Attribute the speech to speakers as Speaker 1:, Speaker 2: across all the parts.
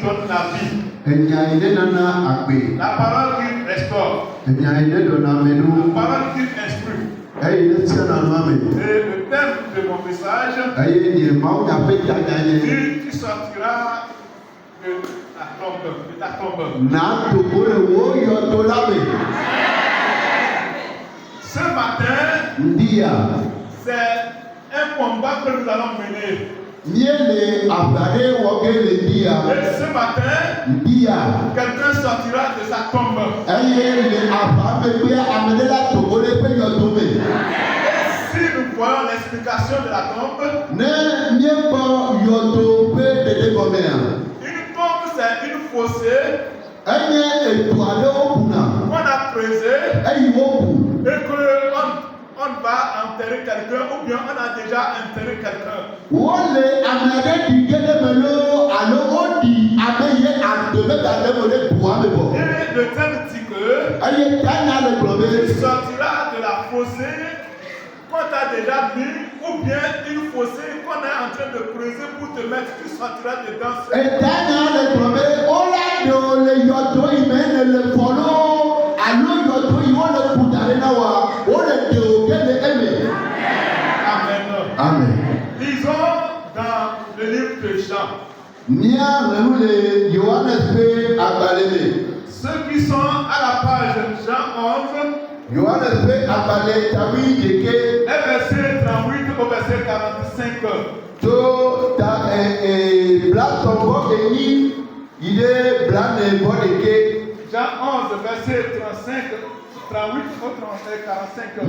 Speaker 1: donne la vie. La parole qui restaure. La parole qui instruit. Et le thème de mon message, Dieu qui sortira de la tombe. Ce matin, c'est un combat que nous allons mener. Et ce matin, quelqu'un sortira de sa tombe. Si nous voyons l'explication de la tombe, une tombe c'est une fossée qu'on a creusée et qu'on va enterrer quelqu'un ou bien on a déjà enterré quelqu'un. Et le thème dit que tu sortiras de la fossée qu'on t'a déjà mis ou bien une fossée qu'on est en train de creuser pour te mettre, tu sortiras dedans. Amen. Lisons dans le livre de Jean. Ceux qui sont à la page Jean 11, et verset 38 au verset 45. Jean 11, verset 35, 38 au 45.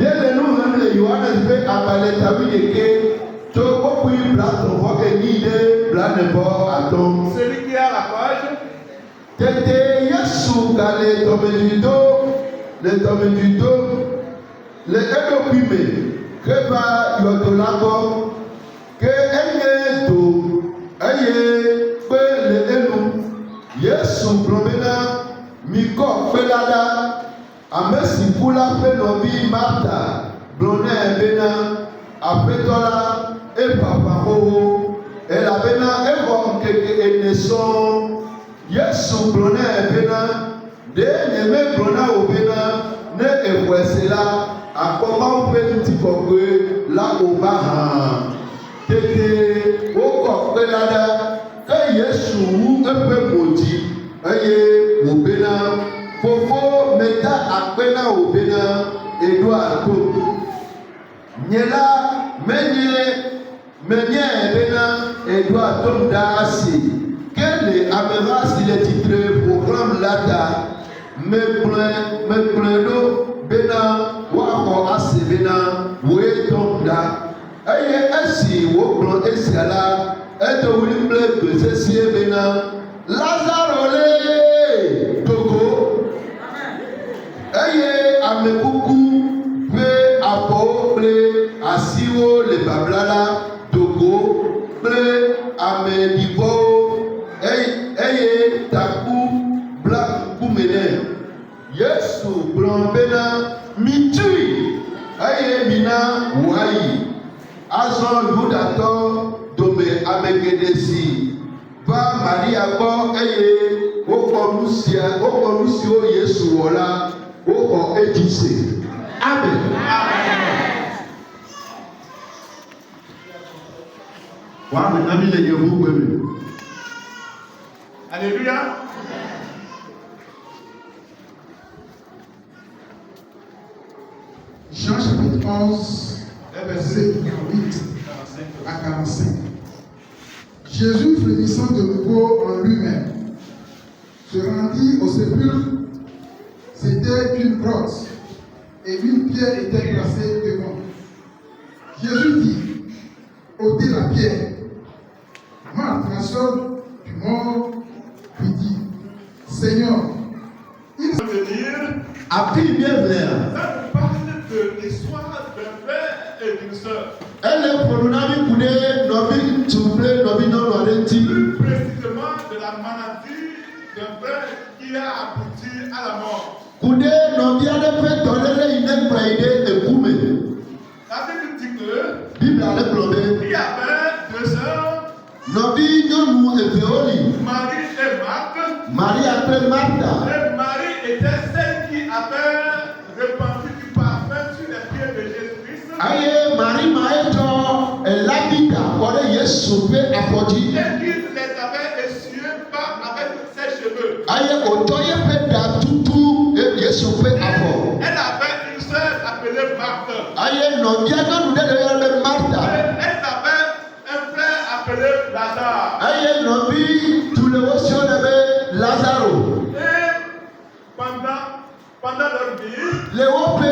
Speaker 1: Celui qui est à la page. Alléluia.
Speaker 2: Jean chapitre 11, verset 8 à 45. Jésus, frémissant de nouveau en lui-même, se rendit au sépulcre. C'était une grotte et une pierre était placée devant. Jésus dit, ôtez la pierre. Marthe, la sœur du mort, lui dit, Seigneur, il
Speaker 1: veut dire,
Speaker 3: ça nous
Speaker 1: parle de l'histoire d'un frère et d'une sœur. Précisément de la maladie d'un frère qui a abouti à la mort. La Bible dit que il y avait deux sœurs, Marie et Marthe.
Speaker 3: appelée Martha.
Speaker 1: Et Marie était celle qui avait répandu du parfum sur les pieds de Jésus-Christ.
Speaker 3: Aïe, Marie Maëto, elle habite à Corée, Yesu pe apodi.
Speaker 1: Et qui les avait essuyés avec ses cheveux.
Speaker 3: Aïe, Otoye pe da tutu, et Yesu pe apodi.
Speaker 1: Elle avait une sœur appelée Marthe.
Speaker 3: Aïe, non, bien non, nous devons Martha.
Speaker 1: Elle avait un frère appelé Lazare.
Speaker 3: Aïe, non, oui, tout le monde sur le Lazaro.
Speaker 1: Et pendant leur vie,
Speaker 3: Le hope a
Speaker 1: il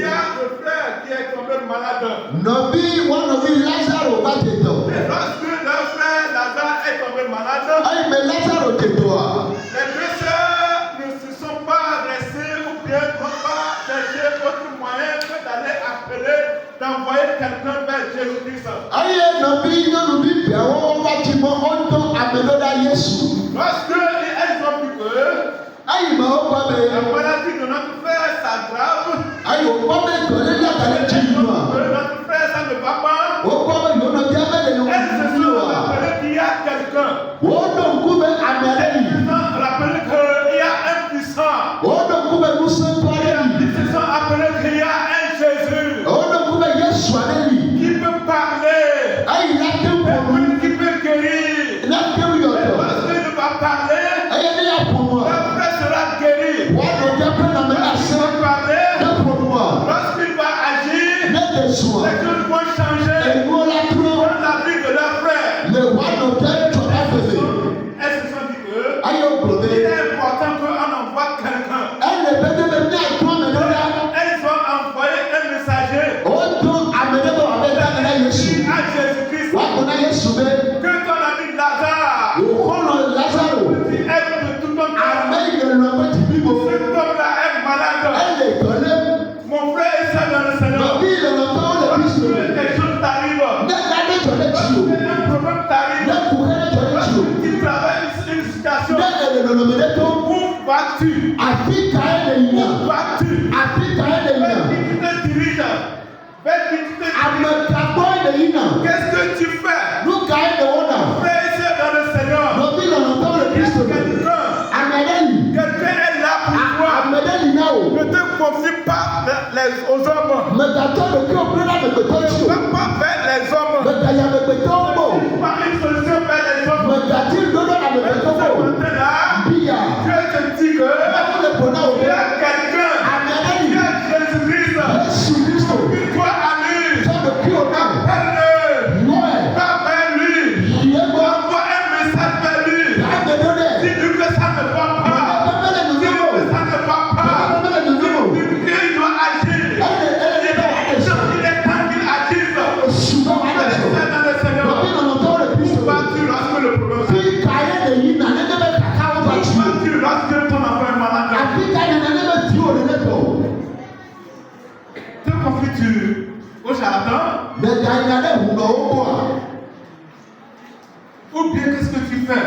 Speaker 1: y a le frère qui est tombé malade.
Speaker 3: Nobi, one of you, Lazaro, pas de toi.
Speaker 1: Et lorsque leur frère Lazare est tombé malade,
Speaker 3: Aïe, mais Lazaro, de toi.
Speaker 1: les deux sœurs ne se sont pas restées ou bien n'ont pas cherché autre moyen que d'aller appeler, d'envoyer quelqu'un vers Jésus-Christ.
Speaker 3: Aïe, Nobi, non, nous bien, on va dire, on doit amener Yesu.
Speaker 1: Lorsque elles ont vu que
Speaker 3: Aïe, ma opa, mais.
Speaker 1: la maladie de notre frère s'aggrave,
Speaker 3: Aïe, opa, mais, connais la calèche,
Speaker 1: notre frère ça ne va pas,
Speaker 3: opa, mais, on a bien fait de nous.
Speaker 1: elles se sont rappelées qu'il y a quelqu'un.
Speaker 3: On doit couper à Mélanie.
Speaker 1: Elles se sont rappelées qu'il y a un puissant.
Speaker 3: On doit couper nous sommes pas
Speaker 1: Ils se sont rappelés qu'il y a un Jésus
Speaker 3: on doit couper Yesu à lui.
Speaker 1: qui peut parler,
Speaker 3: Aïe, il a tout pour nous.
Speaker 1: qui peut guérir.
Speaker 3: Il a tout pour nous.
Speaker 1: Lorsqu'il va parler,
Speaker 3: Aïe, il est pour moi.
Speaker 1: le frère sera guéri.
Speaker 3: On doit pas la menace.
Speaker 1: Lorsqu'il va parler,
Speaker 3: Il est pour moi.
Speaker 1: lorsqu'il va agir,
Speaker 3: Ne te sois.
Speaker 1: les choses vont changer
Speaker 3: Et nous, la trouve.
Speaker 1: dans la vie de leur frère.
Speaker 3: Le roi d'hôtel, tu as fait.
Speaker 1: Elles se sont dit que
Speaker 3: Aïe, au
Speaker 1: il
Speaker 3: problème.
Speaker 1: est important qu'on envoie quelqu'un.
Speaker 3: Elle ne peut pas venir à toi, mais non, là.
Speaker 1: Elles ont envoyé un messager
Speaker 3: On doit amener ton avec la Yesu.
Speaker 1: à Jésus-Christ
Speaker 3: On a Yesu, mais.
Speaker 1: que ton ami Lazare,
Speaker 3: On a Lazaro.
Speaker 1: qui aime de tout ton cœur,
Speaker 3: Amen, il ne peut pas dire.
Speaker 1: cet homme-là est malade.
Speaker 3: Elle est donnée.
Speaker 1: Mon frère est seul dans le Seigneur.
Speaker 3: La vie, le temps, le
Speaker 1: Lorsque
Speaker 3: Christ.
Speaker 1: quelque chose t'arrive,
Speaker 3: N'allez pas le
Speaker 1: lorsque
Speaker 3: Dieu.
Speaker 1: un problème t'arrive,
Speaker 3: Ne pourrait le Dieu.
Speaker 1: lorsque tu traverses une situation,
Speaker 3: Ne le nommer ton.
Speaker 1: où vas-tu?
Speaker 3: A qui t'as aidé,
Speaker 1: Où vas-tu?
Speaker 3: a qui t'as aidé,
Speaker 1: Vers qui tu te diriges? Vers qui tu te
Speaker 3: a
Speaker 1: diriges?
Speaker 3: me t'apporte de Ina.
Speaker 1: Qu'est-ce que tu fais?
Speaker 3: Nous, quand de Ona.
Speaker 1: Frère et sœur dans le Seigneur,
Speaker 3: La vie, le temps, le Christ. Amen.
Speaker 1: quelqu'un est là pour toi.
Speaker 3: Amen, Inao.
Speaker 1: Ne te confie pas aux hommes.
Speaker 3: Me t'attends le cœur plein de me
Speaker 1: Ne va pas vers les hommes.
Speaker 3: me t'aille avec me tombeau.
Speaker 1: Pas une solution vers les hommes.
Speaker 3: Me t'attire de l'eau avec me
Speaker 1: Ce
Speaker 3: tombeau.
Speaker 1: matin-là,
Speaker 3: Bia.
Speaker 1: Dieu te dit que
Speaker 3: Le bonheur au
Speaker 1: il y
Speaker 3: bien.
Speaker 1: a quelqu'un.
Speaker 3: Amen.
Speaker 1: Il y a Jésus-Christ.
Speaker 3: Jésus Christ.
Speaker 1: Confie-toi à lui.
Speaker 3: Ça me crie au nom.
Speaker 1: Appelle-le.
Speaker 3: Noël.
Speaker 1: Va vers lui.
Speaker 3: Il est mort.
Speaker 1: Envoie un message vers lui.
Speaker 3: Amen.
Speaker 1: Dis-lui que ça ne va pas. Dis-lui que ça ne va pas. Dis-lui qu'il doit agir. Il est temps qu'il agisse. Frère dans le Seigneur. Où vas-tu lorsque le problème s'arrive? Où vas-tu lorsque ton enfant est malade? Te confies-tu au charlatan? Ou bien qu'est-ce que tu fais?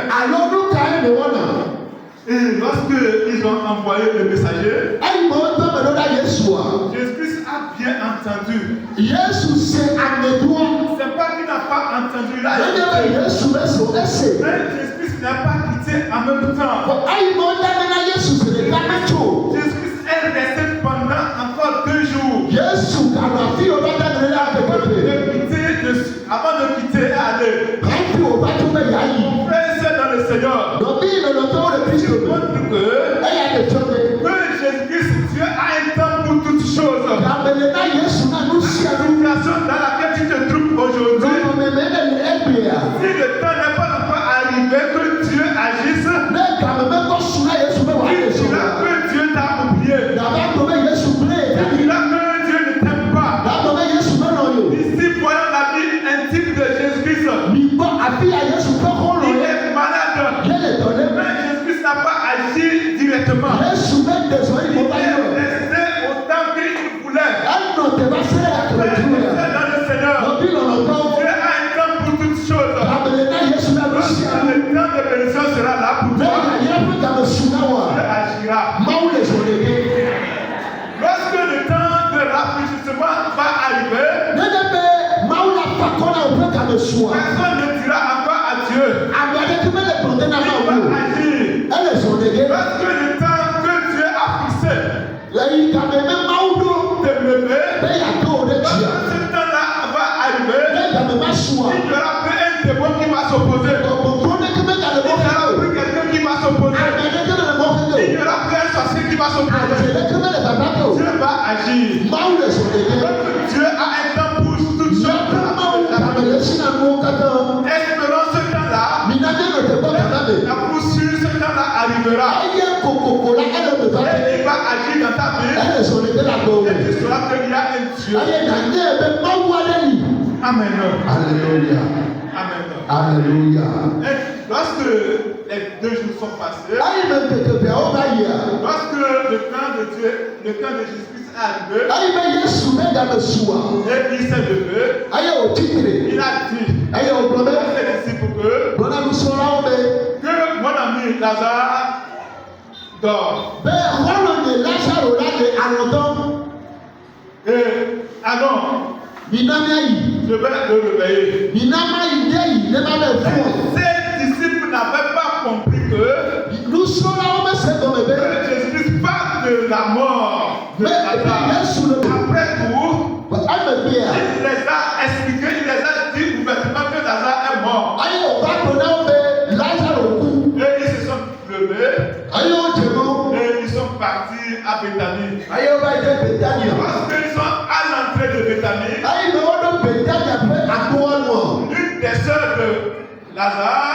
Speaker 1: Et lorsque ils ont envoyé le messager, Jésus-Christ a bien entendu. C'est pas qu'il n'a pas entendu, il a écouté. Mais Jésus-Christ n'a pas quitté en même temps. Jésus-Christ est resté pendant encore 2 jours. Avant de quitter et aller. Mon frère et sœur dans le Seigneur, je montre que Jésus-Christ, Dieu a un temps pour toutes choses. La situation dans laquelle tu te trouves aujourd'hui, si le temps n'est pas encore arrivé que Dieu agisse, tu diras que Dieu t'a oublié. Tu diras que Dieu ne t'aime pas. Ici, voyons la vie intime de Jésus-Christ. Il est malade. Mais Jésus-Christ n'a pas agi directement. Il est resté autant qu'il voulait. Dans le Seigneur, Dieu a un temps pour toutes choses. Lorsque le temps de bénédiction sera là pour toi, Dieu agira. Lorsque le temps de rafraîchissement va arriver, personne ne dira encore à Dieu. Il va agir. La poussure, ce temps-là arrivera. Et il va agir dans ta vie. Et tu sauras qu'il y a un Dieu. Amen.
Speaker 2: Alléluia.
Speaker 1: Amen.
Speaker 2: Alléluia.
Speaker 1: Et lorsque les 2 jours sont passés, lorsque le camp de Dieu, le camp de Jésus-Christ est arrivé, et il s'est levé, il a dit à ses disciples que mon ami Lazare dort. Et alors, je vais le réveiller. Ces disciples n'avaient pas compris que Jésus parle de la mort de Lazare. Après tout, il les a expliqués, il les a dit ouvertement que Lazare est mort. Et ils se sont levés et ils sont partis à Béthanie. Lorsqu'ils sont à l'entrée de Béthanie, une des sœurs de Lazare